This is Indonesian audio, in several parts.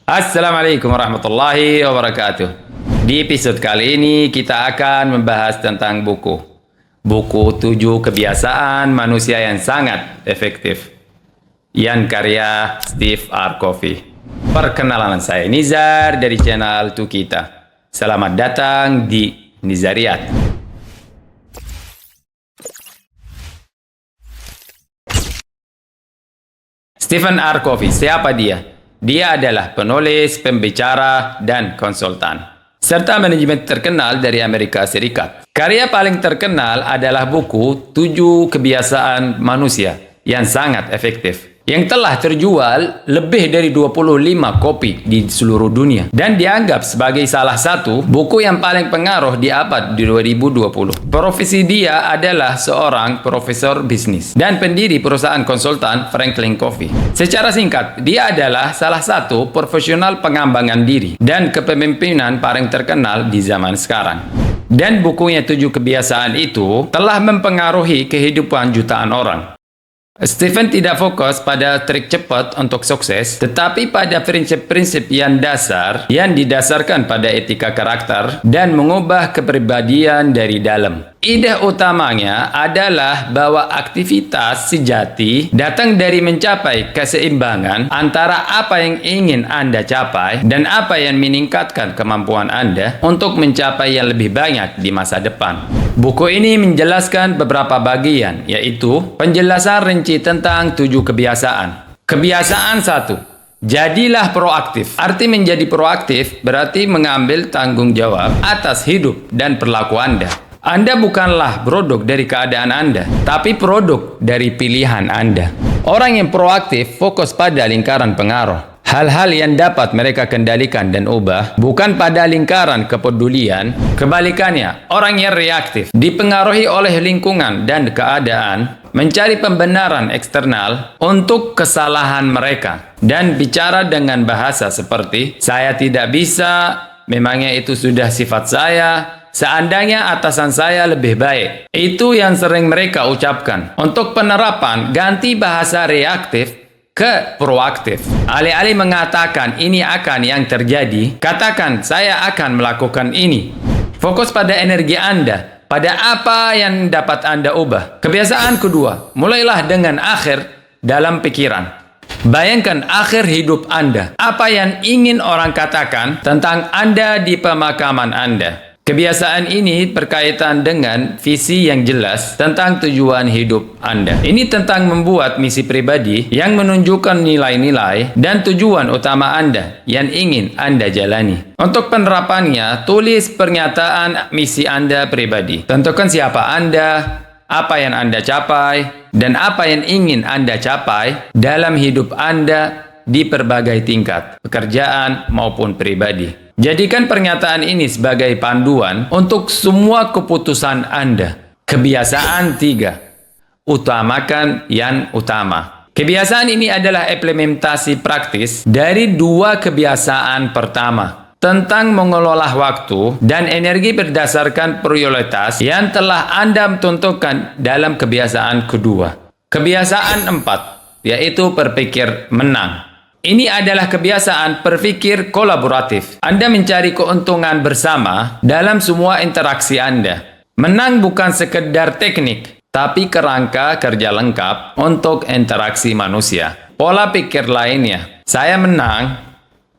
Assalamualaikum warahmatullahi wabarakatuh. Di episode kali ini kita akan membahas tentang buku 7 kebiasaan manusia yang sangat efektif yang karya Steve R. Covey. Perkenalan, saya Nizar dari channel Tukita. Selamat datang di Nizariat. Stephen R. Covey, siapa dia? Dia adalah penulis, pembicara, dan konsultan, serta manajemen terkenal dari Amerika Serikat. Karya paling terkenal adalah buku 7 kebiasaan manusia yang sangat efektif, yang telah terjual lebih dari 25 kopi di seluruh dunia dan dianggap sebagai salah satu buku yang paling pengaruh di abad 2020. Profesi dia adalah seorang profesor bisnis dan pendiri perusahaan konsultan Franklin Covey. Secara singkat, dia adalah salah satu profesional pengembangan diri dan kepemimpinan paling terkenal di zaman sekarang. Dan bukunya 7 kebiasaan itu telah mempengaruhi kehidupan jutaan orang. Stephen tidak fokus pada trik cepat untuk sukses, tetapi pada prinsip-prinsip yang dasar yang didasarkan pada etika karakter dan mengubah kepribadian dari dalam. Ide utamanya adalah bahwa aktivitas sejati datang dari mencapai keseimbangan antara apa yang ingin Anda capai dan apa yang meningkatkan kemampuan Anda untuk mencapai yang lebih banyak di masa depan. Buku ini menjelaskan beberapa bagian, yaitu penjelasan rinci tentang 7 kebiasaan. Kebiasaan 1. Jadilah proaktif. Arti menjadi proaktif berarti mengambil tanggung jawab atas hidup dan perilaku Anda. Anda bukanlah produk dari keadaan Anda, tapi produk dari pilihan Anda. Orang yang proaktif fokus pada lingkaran pengaruh. Hal-hal yang dapat mereka kendalikan dan ubah, bukan pada lingkaran kepedulian. Kebalikannya, orang yang reaktif dipengaruhi oleh lingkungan dan keadaan, mencari pembenaran eksternal untuk kesalahan mereka, dan bicara dengan bahasa seperti, "Saya tidak bisa, memangnya itu sudah sifat saya, seandainya atasan saya lebih baik." Itu yang sering mereka ucapkan. Untuk penerapan, ganti bahasa reaktif ke proaktif. Alih-alih mengatakan ini akan yang terjadi, katakan saya akan melakukan ini. Fokus pada energi Anda, pada apa yang dapat Anda ubah. Kebiasaan kedua, mulailah dengan akhir dalam pikiran. Bayangkan akhir hidup Anda. Apa yang ingin orang katakan tentang Anda di pemakaman Anda. Kebiasaan ini berkaitan dengan visi yang jelas tentang tujuan hidup Anda. Ini tentang membuat misi pribadi yang menunjukkan nilai-nilai dan tujuan utama Anda yang ingin Anda jalani. Untuk penerapannya, tulis pernyataan misi Anda pribadi. Tentukan siapa Anda, apa yang Anda capai, dan apa yang ingin Anda capai dalam hidup Anda di berbagai tingkat, pekerjaan maupun pribadi. Jadikan pernyataan ini sebagai panduan untuk semua keputusan Anda. Kebiasaan 3. Utamakan yang utama. Kebiasaan ini adalah implementasi praktis dari 2 kebiasaan pertama tentang mengelola waktu dan energi berdasarkan prioritas yang telah Anda tentukan dalam kebiasaan kedua. Kebiasaan 4, yaitu berpikir menang. Ini adalah kebiasaan berpikir kolaboratif. Anda mencari keuntungan bersama dalam semua interaksi Anda. Menang bukan sekedar teknik, tapi kerangka kerja lengkap untuk interaksi manusia. Pola pikir lainnya, saya menang,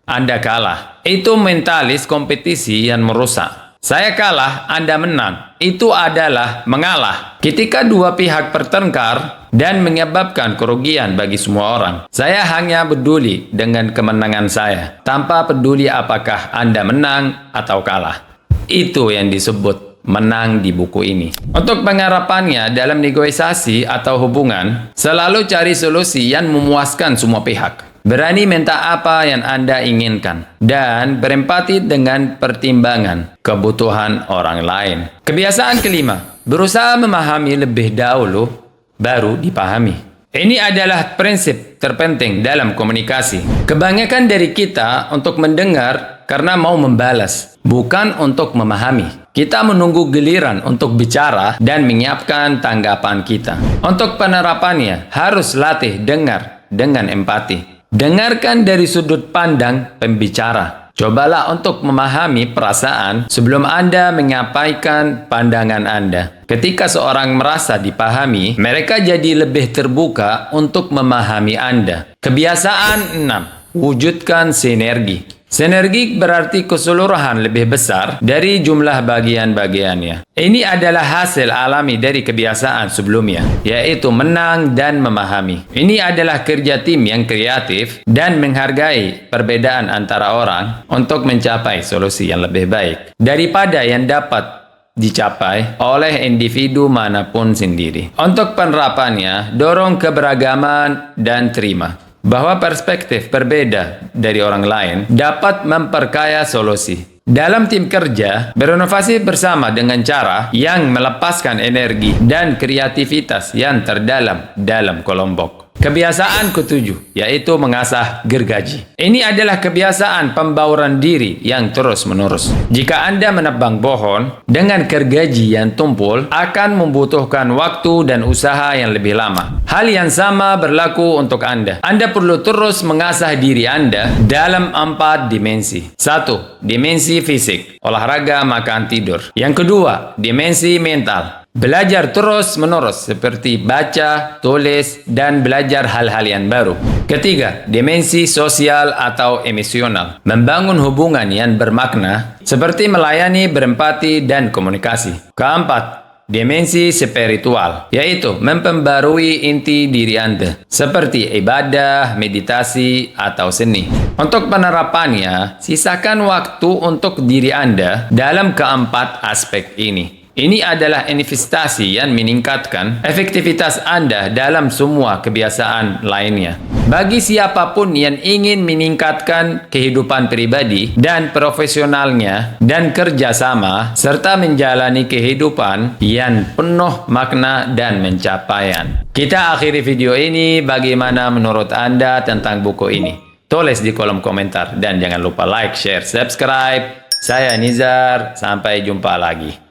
Anda kalah. Itu mentalis kompetisi yang merusak. Saya kalah, Anda menang. Itu adalah mengalah. Ketika dua pihak bertengkar dan menyebabkan kerugian bagi semua orang, saya hanya peduli dengan kemenangan saya, tanpa peduli apakah Anda menang atau kalah. Itu yang disebut menang di buku ini. Untuk penerapannya dalam negosiasi atau hubungan, selalu cari solusi yang memuaskan semua pihak. Berani minta apa yang Anda inginkan, dan berempati dengan pertimbangan kebutuhan orang lain. Kebiasaan kelima, berusaha memahami lebih dahulu, baru dipahami. Ini adalah prinsip terpenting dalam komunikasi. Kebanyakan dari kita untuk mendengar karena mau membalas, bukan untuk memahami. Kita menunggu giliran untuk bicara dan menyiapkan tanggapan kita. Untuk penerapannya, harus latih dengar dengan empati. Dengarkan dari sudut pandang pembicara. Cobalah untuk memahami perasaan sebelum Anda menyampaikan pandangan Anda. Ketika seorang merasa dipahami, mereka jadi lebih terbuka untuk memahami Anda. Kebiasaan 6. Wujudkan sinergi. Sinergi berarti keseluruhan lebih besar dari jumlah bagian-bagiannya. Ini adalah hasil alami dari kebiasaan sebelumnya, yaitu menang dan memahami. Ini adalah kerja tim yang kreatif dan menghargai perbedaan antara orang untuk mencapai solusi yang lebih baik daripada yang dapat dicapai oleh individu manapun sendiri. Untuk penerapannya, dorong keberagaman dan terima bahwa perspektif berbeda dari orang lain dapat memperkaya solusi. Dalam tim kerja, berinovasi bersama dengan cara yang melepaskan energi dan kreativitas yang terdalam dalam kelompok. Kebiasaan ketujuh, yaitu mengasah gergaji. Ini adalah kebiasaan pembauran diri yang terus-menerus. Jika Anda menebang pohon dengan gergaji yang tumpul, akan membutuhkan waktu dan usaha yang lebih lama. Hal yang sama berlaku untuk Anda. Anda perlu terus mengasah diri Anda dalam 4 dimensi. 1. Dimensi fisik, olahraga, makan, tidur. Yang kedua, dimensi mental. Belajar terus-menerus seperti baca, tulis, dan belajar hal-hal yang baru. Ketiga, dimensi sosial atau emosional. Membangun hubungan yang bermakna seperti melayani, berempati, dan komunikasi. Keempat, dimensi spiritual, yaitu memperbarui inti diri Anda, seperti ibadah, meditasi, atau seni. Untuk penerapannya, sisakan waktu untuk diri Anda dalam keempat aspek ini. Ini adalah investasi yang meningkatkan efektivitas Anda dalam semua kebiasaan lainnya. Bagi siapapun yang ingin meningkatkan kehidupan pribadi dan profesionalnya dan kerjasama, serta menjalani kehidupan yang penuh makna dan pencapaian. Kita akhiri video ini. Bagaimana menurut Anda tentang buku ini? Tulis di kolom komentar dan jangan lupa like, share, subscribe. Saya Nizar, sampai jumpa lagi.